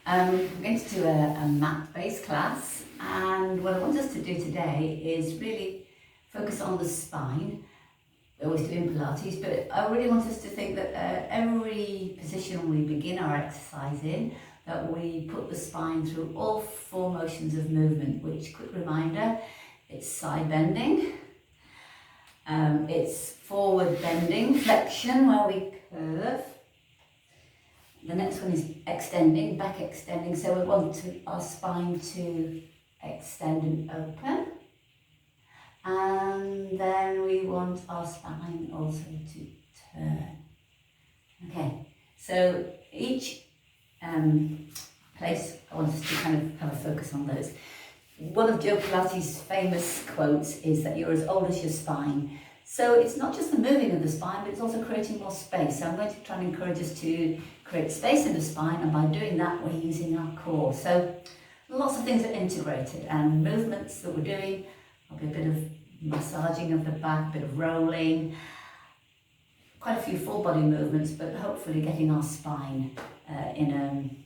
We're going to do a mat-based class, and what I want us to do today is really focus on the spine. We always do in Pilates, but I really want us to think that every position we begin our exercise in, that we put the spine through all four motions of movement, which, quick reminder, it's side bending, it's forward bending, flexion where we curve. The next one is extending, back extending, so we want our spine to extend and open. And then we want our spine also to turn. Okay, so each place, I want us to kind of have a focus on those. One of Joe Pilates' famous quotes is that you're as old as your spine. So it's not just the moving of the spine, but it's also creating more space. So I'm going to try and encourage us to create space in the spine, and by doing that, we're using our core. So lots of things are integrated, and movements that we're doing, there'll be a bit of massaging of the back, a bit of rolling, quite a few full body movements, but hopefully getting our spine in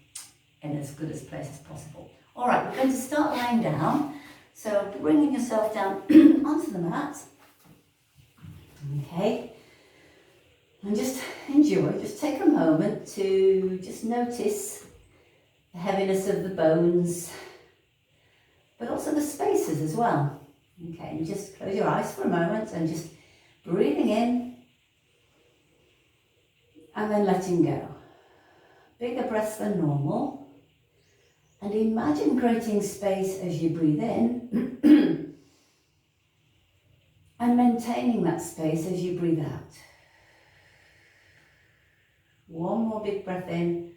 as good a place as possible. All right, we're going to start lying down. So bringing yourself down onto the mat. Okay, and just enjoy, just take a moment to just notice the heaviness of the bones, but also the spaces as well. Okay, and just close your eyes for a moment and just breathing in and then letting go. Bigger breaths than normal, and imagine creating space as you breathe in and maintaining that space as you breathe out. One more big breath in,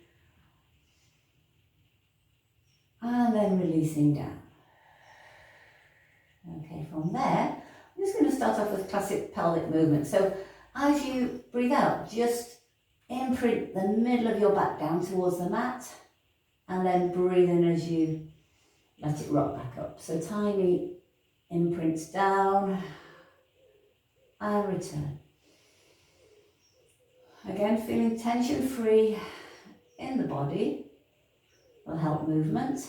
and then releasing down. Okay, from there, I'm just going to start off with classic pelvic movement. So as you breathe out, just imprint the middle of your back down towards the mat, and then breathe in as you let it rock back up. So tiny imprints down, and return. Again, feeling tension free in the body will help movement.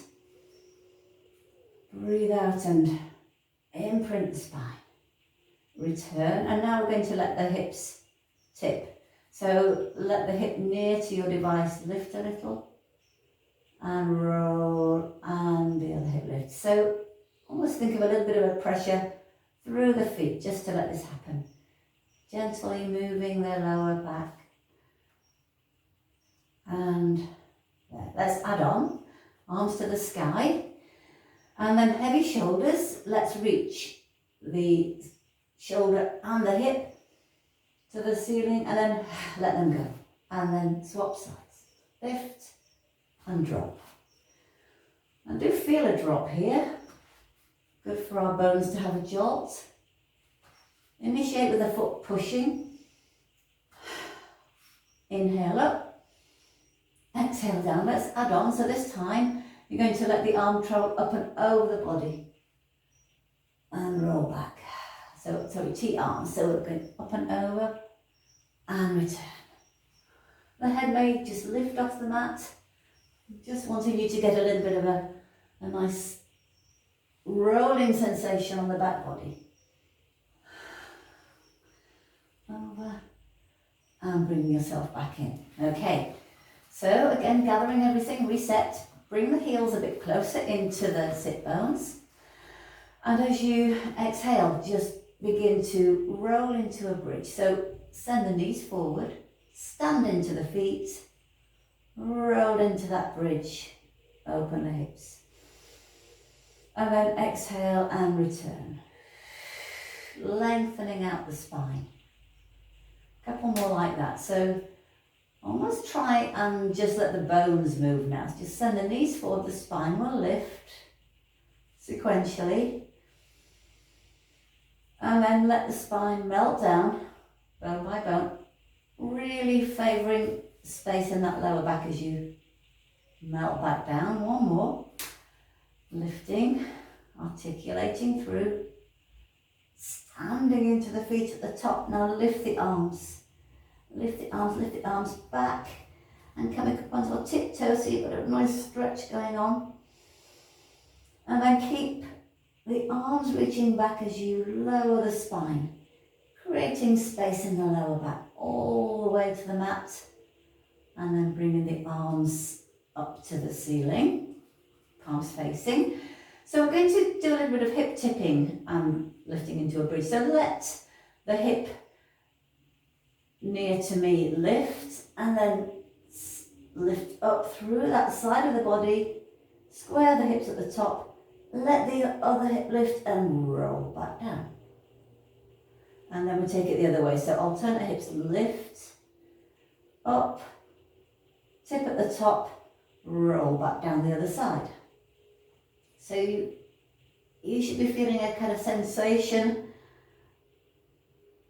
Breathe out and imprint the spine. Return, and now we're going to let the hips tip. So let the hip near to your device lift a little, and roll, and the other hip lift. So almost think of a little bit of a pressure through the feet just to let this happen. Gently moving the lower back. And there. Let's add on, arms to the sky. And then heavy shoulders, let's reach the shoulder and the hip to the ceiling, and then let them go. And then swap sides. Lift and drop. And do feel a drop here. Good for our bones to have a jolt. Initiate with the foot pushing. Inhale up. Exhale down. Let's add on. So this time you're going to let the arm travel up and over the body. And roll back. So sorry, T-arms. So we're going up and over and return. The head may just lift off the mat. Just wanting you to get a little bit of a nice rolling sensation on the back body. Over and bring yourself back in. Okay, so again, gathering everything, reset, bring the heels a bit closer into the sit bones, and as you exhale, just begin to roll into a bridge. So send the knees forward, stand into the feet, roll into that bridge, open the hips, and then exhale and return, lengthening out the spine. Couple more like that. So almost try and just let the bones move now. So just send the knees forward, the spine will lift sequentially. And then let the spine melt down, bone by bone, really favouring space in that lower back as you melt back down. One more. Lifting, articulating through. Standing into the feet at the top. Now lift the arms. Lift the arms back and coming up onto our tiptoes so you've got a nice stretch going on. And then keep the arms reaching back as you lower the spine, creating space in the lower back all the way to the mat, and then bringing the arms up to the ceiling, palms facing. So we're going to do a little bit of hip tipping and lifting into a bridge. So let the hip near to me lift, and then lift up through that side of the body, square the hips at the top, let the other hip lift and roll back down. And then we take it the other way. So alternate hips, lift, up, tip at the top, roll back down the other side. So you should be feeling a kind of sensation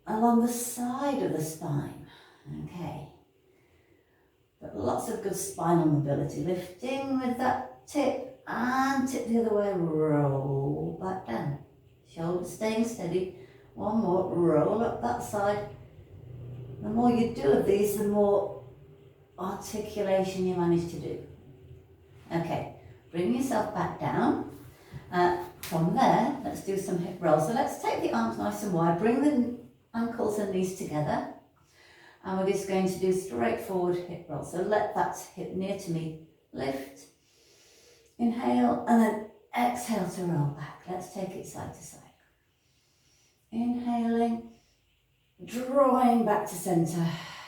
along the side of the spine. Okay. But lots of good spinal mobility. Lifting with that tip and tip the other way, roll back down. Shoulders staying steady. One more, roll up that side. The more you do of these, the more articulation you manage to do. Okay, bring yourself back down. From there, let's do some hip rolls. So let's take the arms nice and wide, bring the ankles and knees together, and we're just going to do straightforward hip rolls. So let that hip near to me lift, inhale, and then exhale to roll back. Let's take it side to side. Inhaling, drawing back to centre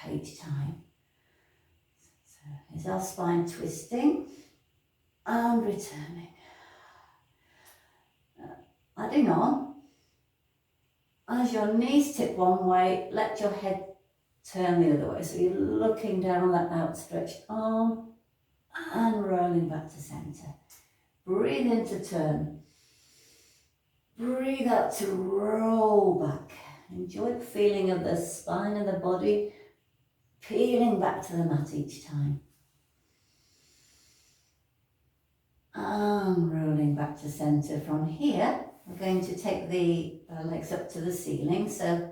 each time. So here's our spine twisting and returning. Adding on, as your knees tip one way, let your head turn the other way. So you're looking down on that outstretched arm and rolling back to centre. Breathe in to turn. Breathe out to roll back. Enjoy the feeling of the spine and the body peeling back to the mat each time. And rolling back to centre. From here, we're going to take the legs up to the ceiling. So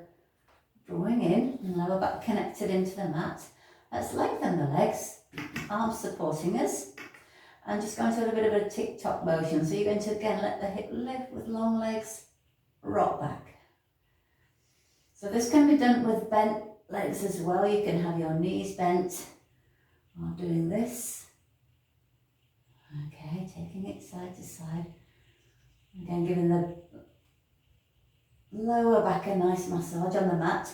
drawing in and lower back connected into the mat. Let's lengthen the legs, arms supporting us. And just going to a little bit of a tick-tock motion. So you're going to again let the hip lift with long legs, rock back. So this can be done with bent legs as well. You can have your knees bent while doing this. Okay, taking it side to side. Again, giving the lower back a nice massage on the mat.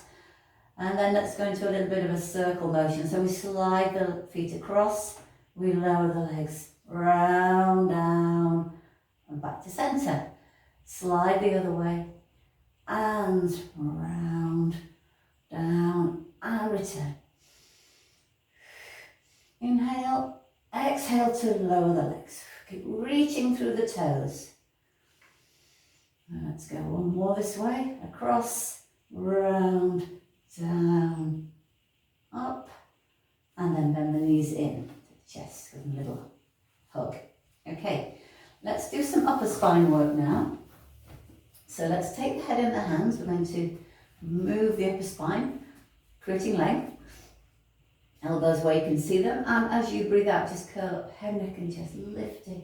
And then let's go into a little bit of a circle motion. So we slide the feet across, we lower the legs, round, down, and back to centre. Slide the other way, and round, down, and return. Inhale, exhale to lower the legs. Keep reaching through the toes. And let's go one more this way, across, round, down, up, and then bend the knees in to the chest with a little hug. Okay, let's do some upper spine work now. So let's take the head in the hands. We're going to move the upper spine, creating length. Elbows where you can see them. And as you breathe out, just curl up head, neck and chest, lifting,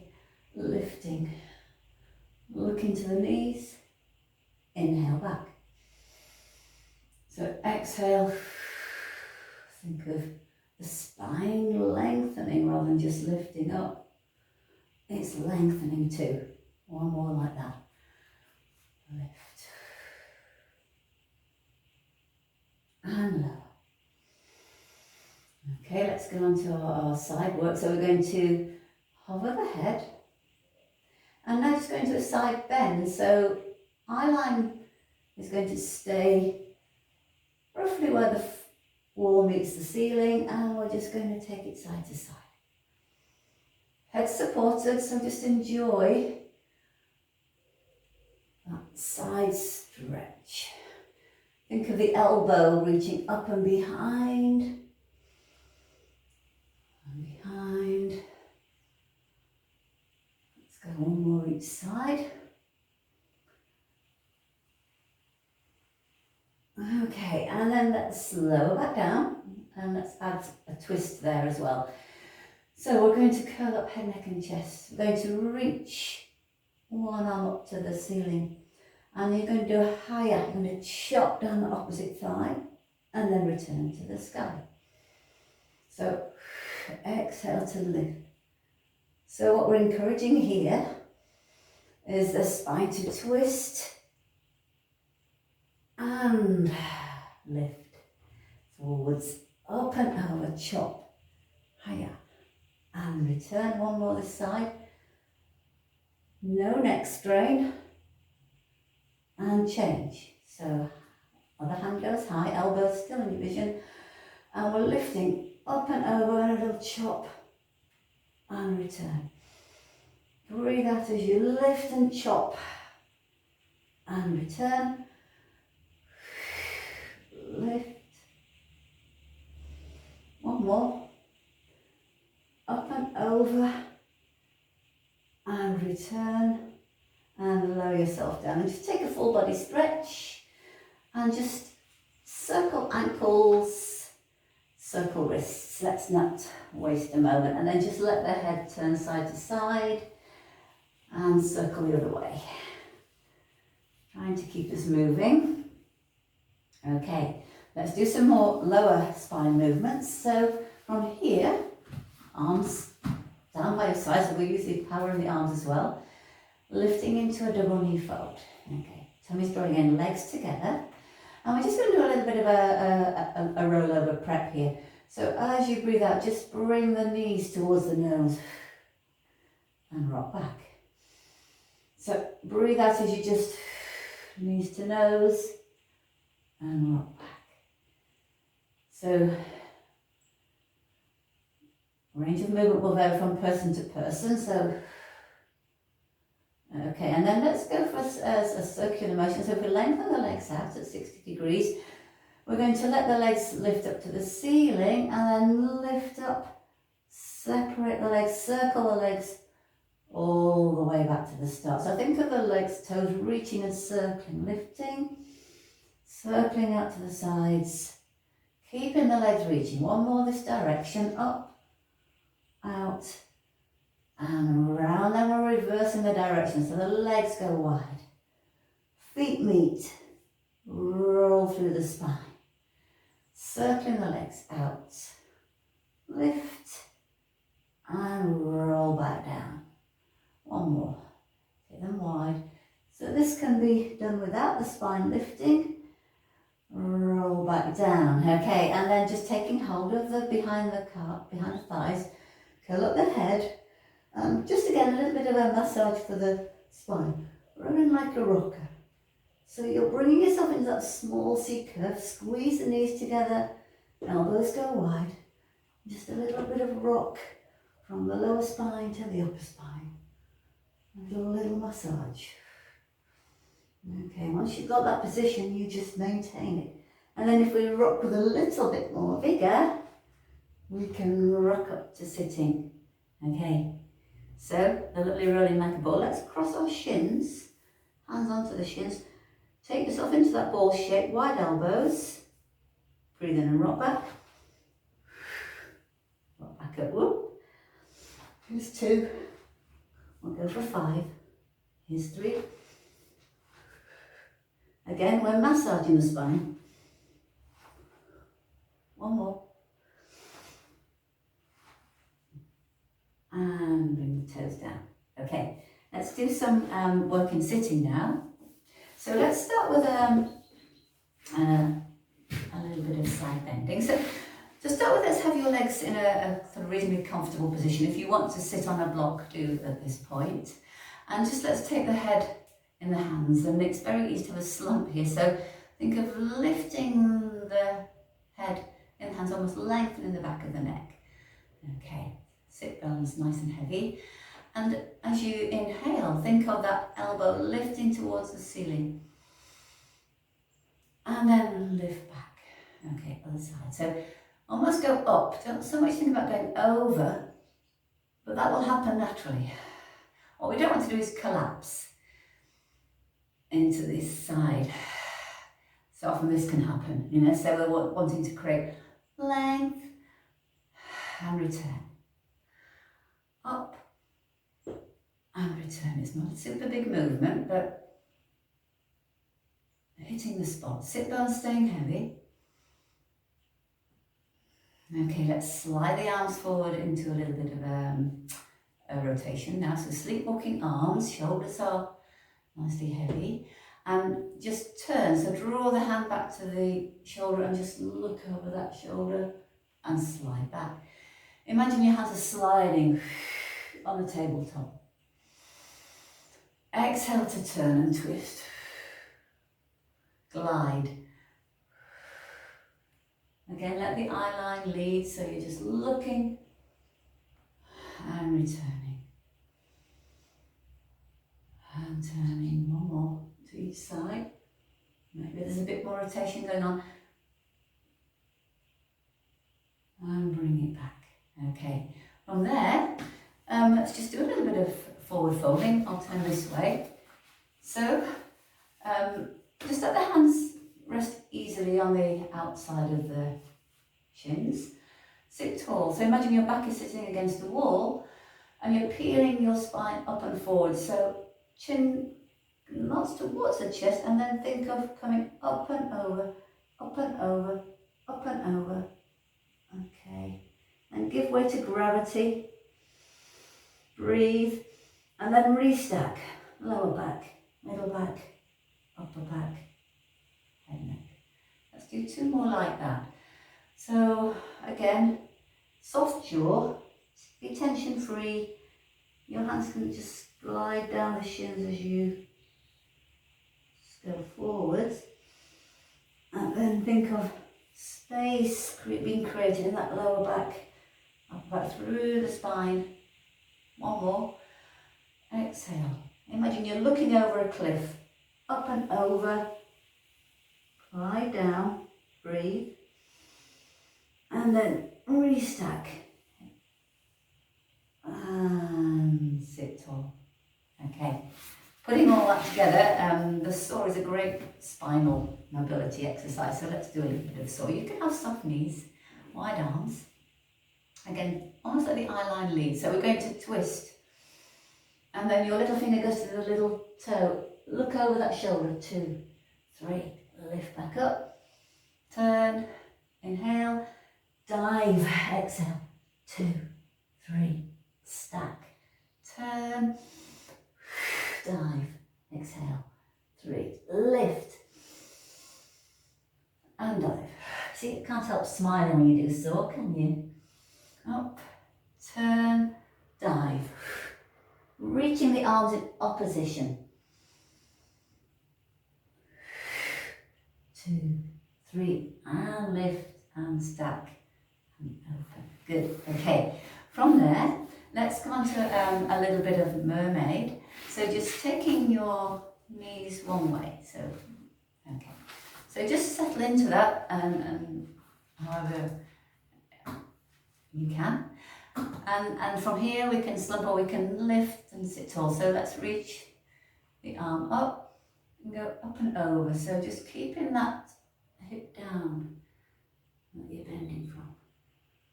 lifting. Looking to the knees. Inhale back. So exhale. Think of the spine lengthening rather than just lifting up. It's lengthening too. One more like that. Lift. And lower. Okay, let's go on to our side work. So we're going to hover the head. And now just going to a side bend. So eye line is going to stay roughly where the wall meets the ceiling, and we're just going to take it side to side. Head supported, so just enjoy that side stretch. Think of the elbow reaching up and behind. And behind. Let's go one more each side. Okay, and then let's lower back down and let's add a twist there as well. So we're going to curl up head, neck and chest. We're going to reach one arm up to the ceiling. And you're going to do a higher. You're going to chop down the opposite thigh and then return to the sky. So exhale to lift. So what we're encouraging here is the spine to twist and lift. Forwards, up and over, chop, higher, and return. One more this side. No neck strain, and change. So other hand goes high, elbows still in your vision, and we're lifting up and over and a little chop and return. Breathe out as you lift and chop and return. Lift. One more. Up and over and return, and lower yourself down. And just take a full body stretch and just circle ankles, circle wrists. Let's not waste a moment. And then just let the head turn side to side and circle the other way. Trying to keep us moving. Okay, let's do some more lower spine movements. So from here, arms down by your sides, so we use the power in the arms as well. Lifting into a double knee fold. Okay, tummy's drawing in, legs together. And we're just going to do a little bit of a rollover prep here. So as you breathe out, just bring the knees towards the nose and rock back. So breathe out as you just knees to nose and rock back. So range of movement will vary from person to person. So okay, and then let's go for a circular motion. So if we lengthen the legs out at 60 degrees, we're going to let the legs lift up to the ceiling and then lift up, separate the legs, circle the legs all the way back to the start. So think of the legs, toes reaching and circling, lifting, circling out to the sides, keeping the legs reaching. One more this direction, up, out, and round. Then we're reversing the direction, so the legs go wide. Feet meet, roll through the spine. Circling the legs out, lift, and roll back down. One more, take them wide. So this can be done without the spine lifting. Roll back down, okay, and then just taking hold of the behind the thighs, curl up the head. Just again, a little bit of a massage for the spine, rolling like a rocker. So you're bringing yourself into that small C curve, squeeze the knees together, elbows go wide. Just a little bit of rock from the lower spine to the upper spine. A little massage. Okay, once you've got that position, you just maintain it. And then if we rock with a little bit more vigor, we can rock up to sitting. Okay. So, a lovely rolling like a ball. Let's cross our shins, hands onto the shins. Take yourself into that ball shape, wide elbows. Breathe in and rock back. Rock back up, whoop. Here's 2. We'll go for 5. Here's 3. Again, we're massaging the spine. One more. And bring the toes down. Okay, let's do some work in sitting now. So let's start with a little bit of side bending. So to start with, let's have your legs in a sort of reasonably comfortable position. If you want to sit on a block, do at this point. And just let's take the head in the hands, and it's very easy to have a slump here. So think of lifting the head in the hands, almost lengthening the back of the neck. Okay. Sit bones nice and heavy, and as you inhale, think of that elbow lifting towards the ceiling, and then lift back. Okay, other side. So almost go up. Don't so much think about going over, but that will happen naturally. What we don't want to do is collapse into this side. So often this can happen, so we're wanting to create length, and return. Up and return. It's not a super big movement, but hitting the spot. Sit bones staying heavy. Okay, let's slide the arms forward into a little bit of a rotation now. So sleepwalking arms, shoulders are nicely heavy. And just turn, so draw the hand back to the shoulder and just look over that shoulder and slide back. Imagine your hands are sliding on the tabletop. Exhale to turn and twist. Glide. Again, let the eye line lead, so you're just looking and returning. And turning, one more to each side. Maybe there's a bit more rotation going on. And bring it back. Okay, from there, let's just do a little bit of forward folding. I'll turn this way. So, just let the hands rest easily on the outside of the shins. Sit tall. So imagine your back is sitting against the wall and you're peeling your spine up and forward. So chin nods towards the chest, and then think of coming up and over, up and over, up and over. Okay. And give way to gravity. Breathe. And then restack. Lower back, middle back, upper back, head neck. Let's do two more like that. So again, soft jaw, be tension free. Your hands can just glide down the shins as you go forwards. And then think of space being created in that lower back, upper back, through the spine. One more. Exhale. Imagine you're looking over a cliff. Up and over. Glide down. Breathe. And then restack. And sit tall. Okay. Putting all that together, the saw is a great spinal mobility exercise. So let's do a little bit of saw. You can have soft knees, wide arms. Again, almost like the eye line lead. So we're going to twist. And then your little finger goes to the little toe. Look over that shoulder. 2, 3. Lift back up. Turn. Inhale. Dive. Exhale. 2, 3. Stack. Turn. Dive. Exhale. 3. Lift. And dive. See, you can't help smiling when you do saw, can you? Up. Turn. Dive. Reaching the arms in opposition. 2, 3, and lift and stack and open. Good. Okay. From there, let's come on to a little bit of mermaid. So just taking your knees one way. So, okay. So just settle into that and however you can. And from here we can slump or we can lift and sit tall. So let's reach the arm up and go up and over. So just keeping that hip down that you're bending from.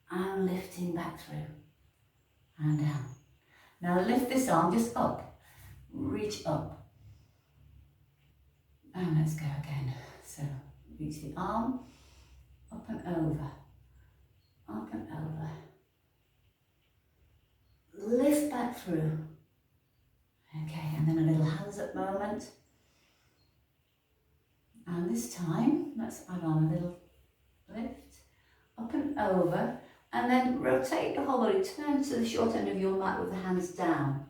And lifting back through and down. Now lift this arm just up. Reach up. And let's go again. So reach the arm up and over. Up and over. Lift back through. Okay, and then a little hands up moment. And this time, let's add on a little lift. Up and over. And then rotate your whole body. Turn to the short end of your mat with the hands down.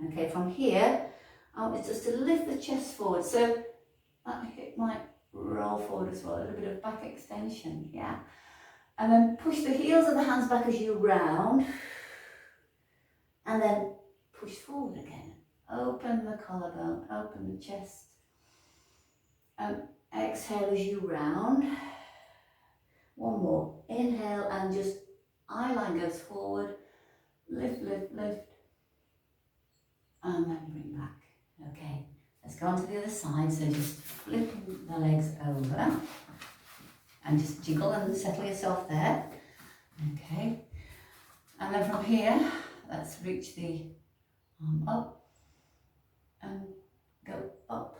Okay, from here, it's just to lift the chest forward. So that hip might roll forward as well. A little bit of back extension, yeah. And then push the heels of the hands back as you round. And then push forward again. Open the collarbone, open the chest. Exhale as you round. One more. Inhale and just eye line goes forward. Lift, lift, lift. And then bring back. Okay, let's go on to the other side. So just flipping the legs over. And just jiggle and settle yourself there. Okay. from here, let's reach the arm up and go up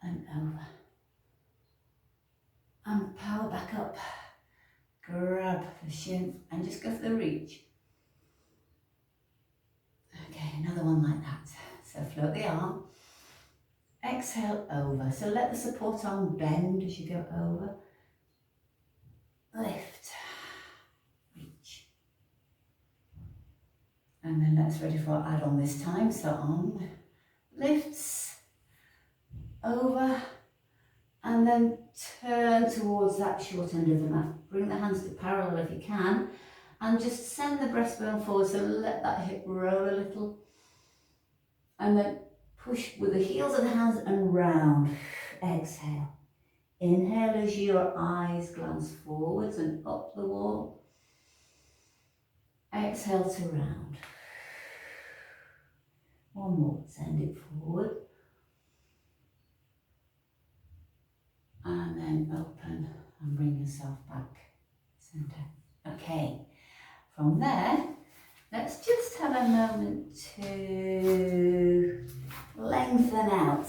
and over. And power back up. Grab the shin and just go for the reach. Okay, another one like that. So float the arm. Exhale over. So let the support arm bend as you go over. Lift. Reach. And then let's ready for our add-on this time. So arm lifts over and then turn towards that short end of the mat. Bring the hands to parallel if you can and just send the breastbone forward, so let that hip roll a little and then push with the heels of the hands and round. Exhale. Inhale as your eyes glance forwards and up the wall. Exhale to round. One more, send it forward. And then open and bring yourself back center. Okay, from there, let's just have a moment to lengthen out.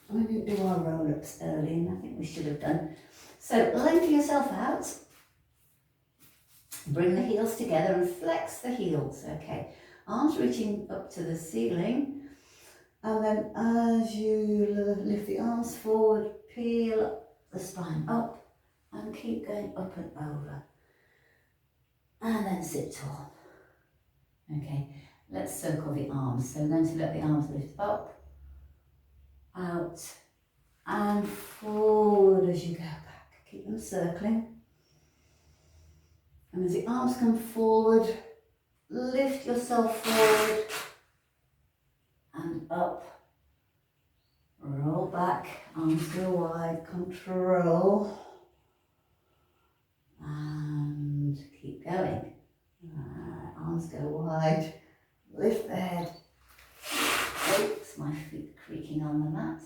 We didn't do our roll-ups early, and I think we should have done. So lengthen yourself out. Bring the heels together and flex the heels. Okay, arms reaching up to the ceiling. And then as you lift the arms forward, peel the spine up and keep going up and over. And then sit tall. Okay, let's circle the arms. So we're going to let the arms lift up, out, and forward as you go back. Keep them circling. And as the arms come forward, lift yourself forward and up. Roll back, arms go wide, control. And keep going. Arms go wide, lift the head. Oops, my feet creaking on the mat.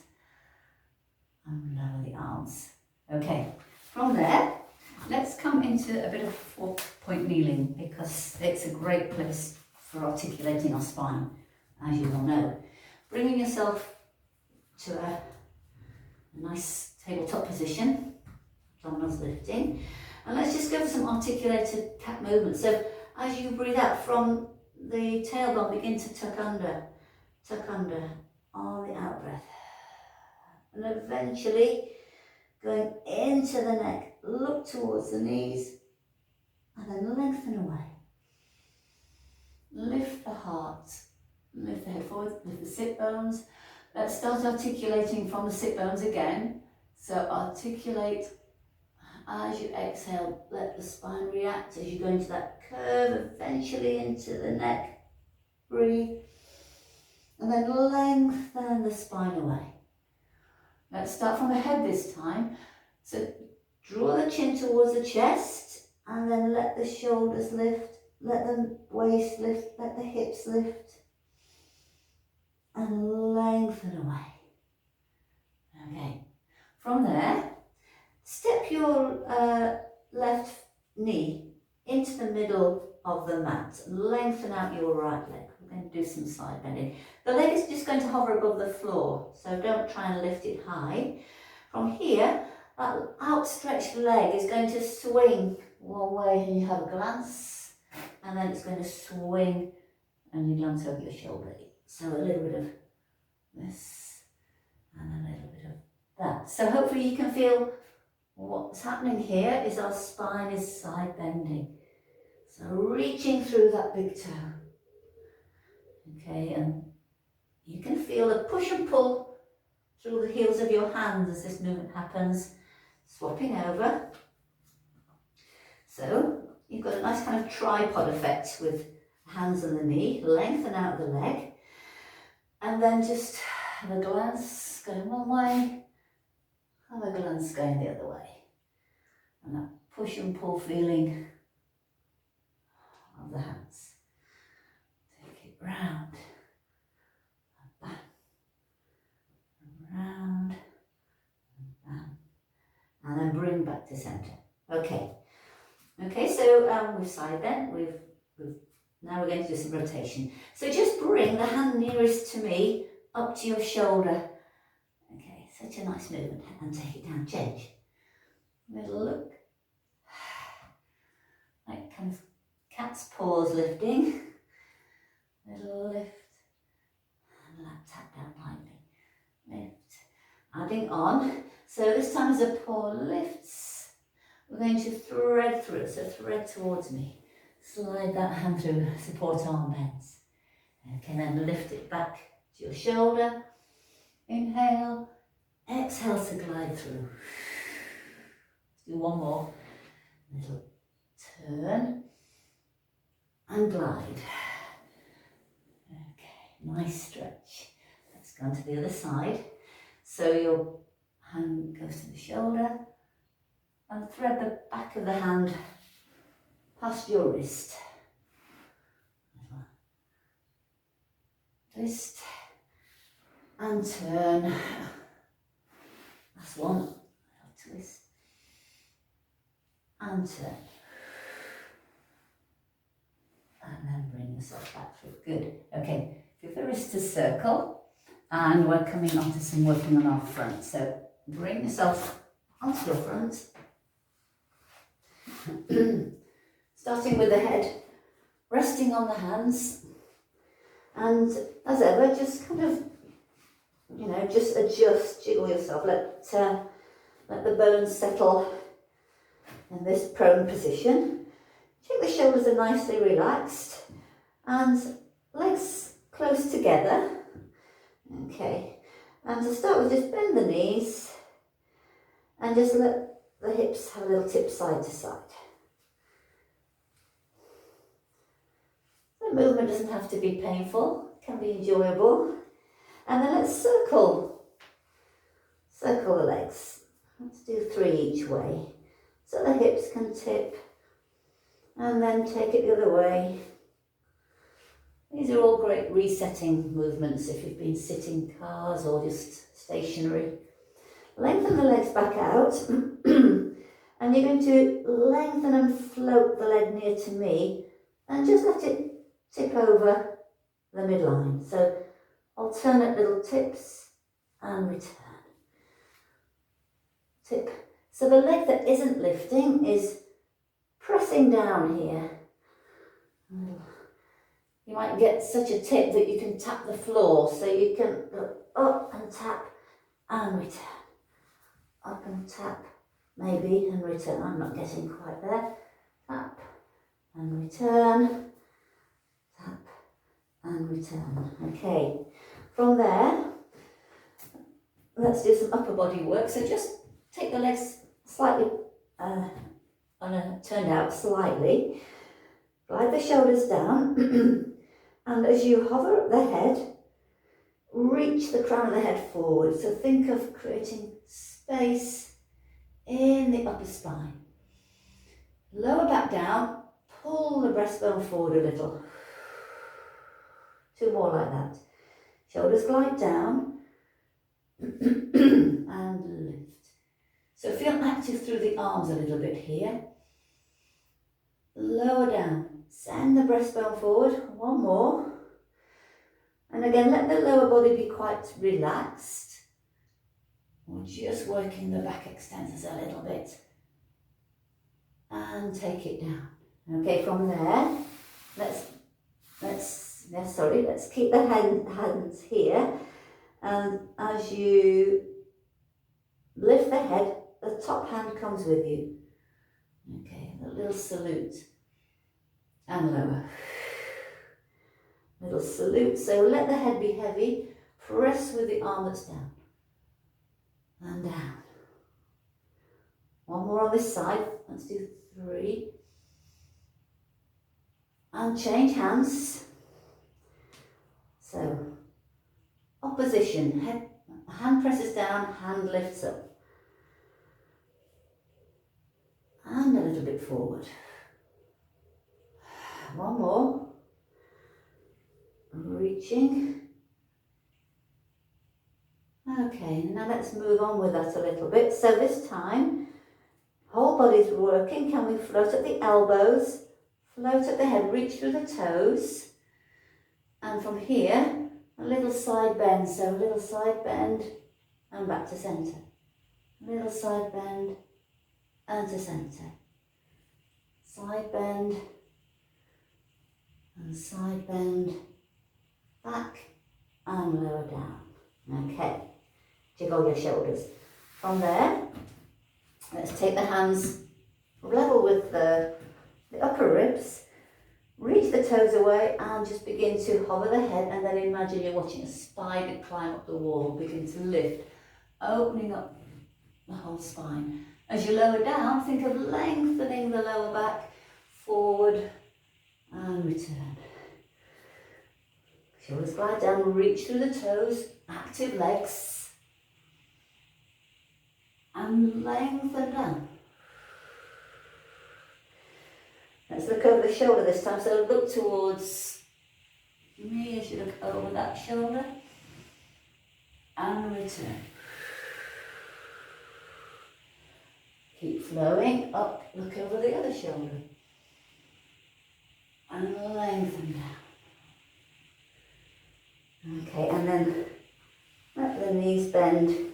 And lower the arms. Okay, from there, let's come into a bit of 4-point kneeling because it's a great place for articulating our spine, as you all know. Bringing yourself to a nice tabletop position, abdominals lifting, and let's just go for some articulated cat movements. So as you breathe out from the tailbone, begin to tuck under on the out breath, and eventually going into the neck, look towards the knees, and then lengthen away. Lift the heart, lift the head forward, lift the sit bones. Let's start articulating from the sit bones again. So articulate as you exhale, let the spine react as you go into that curve, eventually into the neck. Breathe. And then lengthen the spine away. Let's start from the head this time. So draw the chin towards the chest and then let the shoulders lift, let the waist lift, let the hips lift. And lengthen away. Okay, from there, step your left knee into the middle of the mat. Lengthen out your right leg. We're going to do some side bending. The leg is just going to hover above the floor, so don't try and lift it high. From here, that outstretched leg is going to swing one way and you have a glance, and then it's going to swing and you glance over your shoulder. So a little bit of this and a little bit of that. So hopefully you can feel what's happening here is our spine is side bending. So reaching through that big toe. Okay, and you can feel the push and pull through the heels of your hands as this movement happens. Swapping over. So you've got a nice kind of tripod effect with hands on the knee, lengthen out the leg, and then just have a glance going one way, have a glance going the other way. And that push and pull feeling of the hands. Take it round, and back, and round, and back, and then bring back to centre. Okay. Okay, so we've side bent, we've Now we're going to do some rotation. So just bring the hand nearest to me up to your shoulder. Okay, such a nice movement. And take it down, change. Little look. Like kind of cat's paws lifting. Little lift. And tap down lightly. Lift. Adding on. So this time as the paw lifts, we're going to thread through. So thread towards me. Slide that hand through, support arm bends. Okay, then lift it back to your shoulder. Inhale, exhale to glide through. Let's do one more. Little turn and glide. Okay, nice stretch. Let's go on to the other side. So your hand goes to the shoulder and thread the back of the hand past your wrist. Twist and turn. Last one. Twist and turn. And then bring yourself back through. Good. Okay, give the wrist a circle. And we're coming on to some working on our front. So bring yourself onto your front. Starting with the head, resting on the hands, and as ever, just kind of, just adjust, jiggle yourself, let the bones settle in this prone position. Check the shoulders are nicely relaxed, and legs close together. Okay, and to start with, just bend the knees, and just let the hips have a little tip side to side. Movement doesn't have to be painful, it can be enjoyable. And then let's circle the legs. Let's do 3 each way. So the hips can tip and then take it the other way. These are all great resetting movements if you've been sitting cars or just stationary. Lengthen the legs back out and you're going to lengthen and float the leg near to me and just let it tip over the midline. So alternate little tips and return. Tip. So the leg that isn't lifting is pressing down here. You might get such a tip that you can tap the floor. So you can look up and tap and return. Up and tap maybe and return. I'm not getting quite there. Tap and return. Tap and return. Okay, from there, let's do some upper body work. So just take the legs slightly, turned out slightly. Glide the shoulders down. And as you hover at the head, reach the crown of the head forward. So think of creating space in the upper spine. Lower back down, pull the breastbone forward a little. 2 more like that. Shoulders glide down and lift. So feel active through the arms a little bit here. Lower down. Send the breastbone forward. 1 more. And again, let the lower body be quite relaxed. We're just working the back extensors a little bit. And take it down. Okay, from there, let's keep the hands here. And as you lift the head, the top hand comes with you. Okay, a little salute. And lower. Little salute. So let the head be heavy. Press with the arm that's down. And down. 1 more on this side. Let's do 3. And change hands. So, opposition. Hand presses down, hand lifts up. And a little bit forward. 1 more. Reaching. Okay, now let's move on with that a little bit. So this time, whole body's working. Can we float at the elbows? Float up the head, reach through the toes. And from here, a little side bend. So a little side bend and back to centre. A little side bend and to centre. Side bend and side bend, back and lower down. Okay, jiggle your shoulders. From there, let's take the hands level with the upper ribs, reach the toes away and just begin to hover the head, and then imagine you're watching a spider climb up the wall. Begin to lift, opening up the whole spine. As you lower down, think of lengthening the lower back, forward and return. Shoulders glide down, reach through the toes, active legs, and lengthen down. Let's look over the shoulder this time, so look towards me as you look over that shoulder, and return. Keep flowing up, look over the other shoulder, and lengthen down. Okay, and then let the knees bend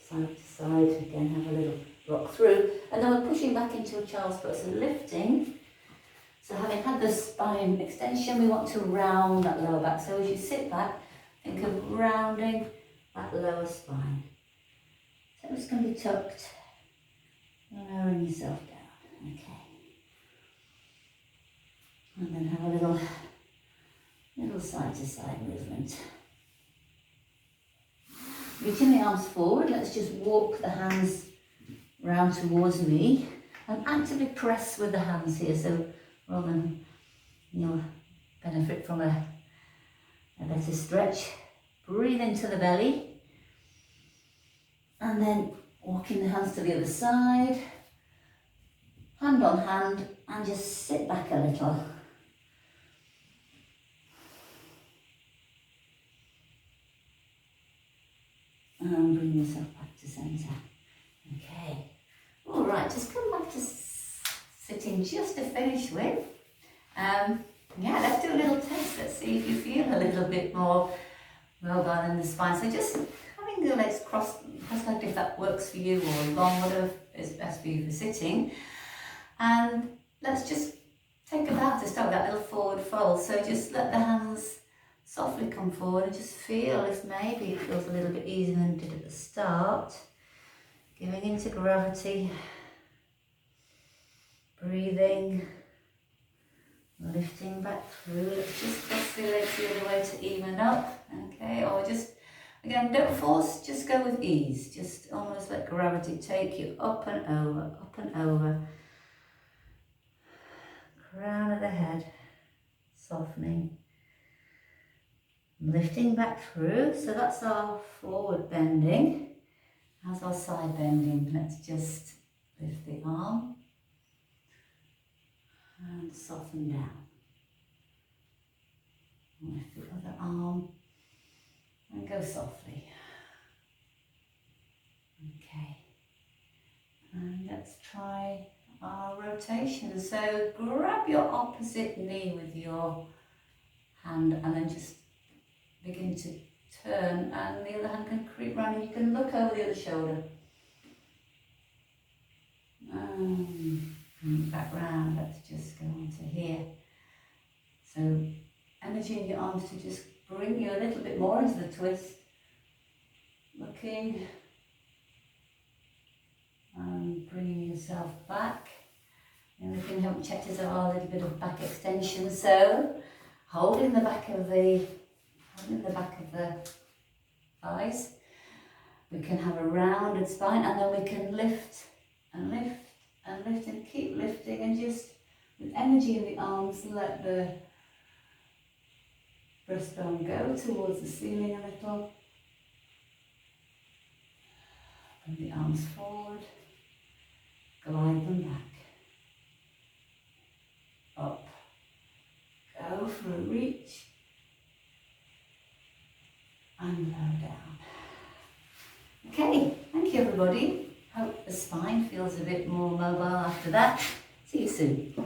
side to side. Again, have a little rock through. And then we're pushing back into a child's pose and lifting. So having had the spine extension, we want to round that lower back. So as you sit back, think of rounding that lower spine. So it's going to be tucked, lowering yourself down. Okay. And then have a little side to side movement. Reaching the arms forward, let's just walk the hands round towards me and actively press with the hands here. So rather than you'll benefit from a better stretch, breathe into the belly and then walking the hands to the other side, hand on hand, and just sit back a little. And bring yourself back to centre. Okay. All right, just come back to sitting just to finish with. Yeah, let's do a little test. Let's see if you feel a little bit more mobile in the spine. So just having the legs cross-legged if that works for you, or long, whatever is best for you for sitting. And let's just take a bow to start with that little forward fold. So just let the hands softly come forward and just feel if maybe it feels a little bit easier than it did at the start. Giving into gravity, breathing, lifting back through. Let's just cross the legs the other way to even up, okay? Or just, again, don't force, just go with ease. Just almost let gravity take you up and over, up and over. Crown of the head, softening. Lifting back through, so that's our forward bending. How's our side bending? Let's just lift the arm and soften down. Lift the other arm and go softly. Okay, and let's try our rotation. So grab your opposite knee with your hand and then just begin to turn, and the other hand can creep round and you can look over the other shoulder. And back round, let's just go on to here. So energy in your arms to just bring you a little bit more into the twist. Looking and bringing yourself back. The only thing I haven't checked is a little bit of back extension. So holding the back of the thighs. We can have a rounded spine, and then we can lift and lift and lift and keep lifting, and just with energy in the arms let the breastbone go towards the ceiling a little. Bring the arms forward, glide them back, up, go for a reach, and low down. Okay, thank you everybody. Hope the spine feels a bit more mobile after that. See you soon.